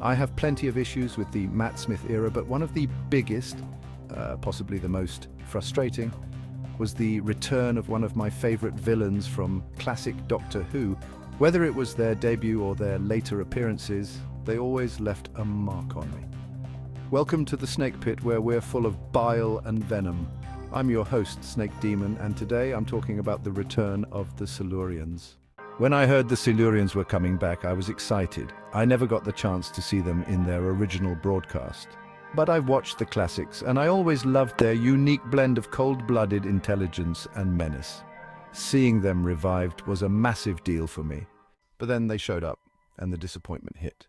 I have plenty of issues with the Matt Smith era, but one of the biggest, possibly the most frustrating, was the return of one of my favorite villains from classic Doctor Who. Whether it was their debut or their later appearances, they always left a mark on me. Welcome to the Snake Pit, where we're full of bile and venom. I'm your host, Snake Demon, and today I'm talking about the return of the Silurians. When I heard the Silurians were coming back, I was excited. I never got the chance to see them in their original broadcast. But I've watched the classics, and I always loved their unique blend of cold-blooded intelligence and menace. Seeing them revived was a massive deal for me. But then they showed up, and the disappointment hit.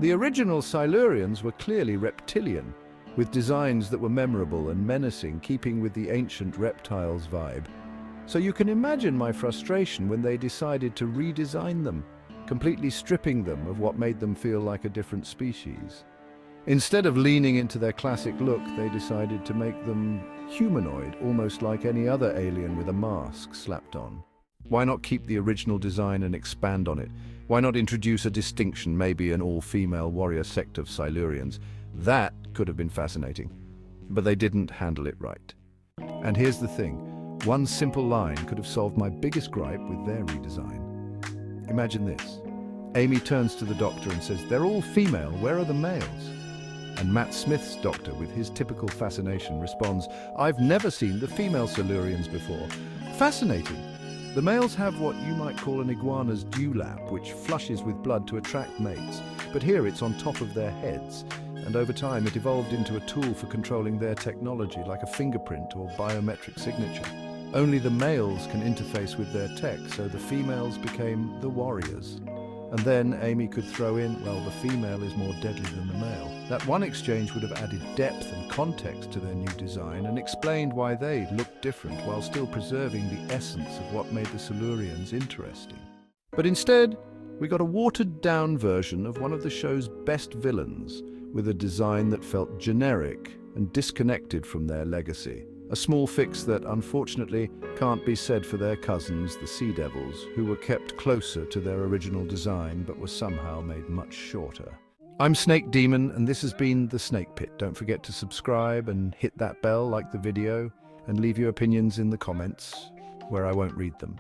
The original Silurians were clearly reptilian, with designs that were memorable and menacing, keeping with the ancient reptiles vibe. So you can imagine my frustration when they decided to redesign them, completely stripping them of what made them feel like a different species. Instead of leaning into their classic look, they decided to make them humanoid, almost like any other alien with a mask slapped on. Why not keep the original design and expand on it? Why not introduce a distinction, maybe an all-female warrior sect of Silurians? That could have been fascinating, but they didn't handle it right. And here's the thing, one simple line could have solved my biggest gripe with their redesign. Imagine this. Amy turns to the Doctor and says, "They're all female, where are the males?" And Matt Smith's Doctor, with his typical fascination, responds, "I've never seen the female Silurians before." Fascinating. The males have what you might call an iguana's dewlap, which flushes with blood to attract mates. But here it's on top of their heads, and over time it evolved into a tool for controlling their technology, like a fingerprint or biometric signature. Only the males can interface with their tech, so the females became the warriors. And then Amy could throw in, well, the female is more deadly than the male. That one exchange would have added depth and context to their new design and explained why they looked different while still preserving the essence of what made the Silurians interesting. But instead, we got a watered-down version of one of the show's best villains, with a design that felt generic and disconnected from their legacy. A small fix that, unfortunately, can't be said for their cousins, the Sea Devils, who were kept closer to their original design but were somehow made much shorter. I'm Snake Demon, and this has been The Snake Pit. Don't forget to subscribe and hit that bell, like the video, and leave your opinions in the comments, where I won't read them.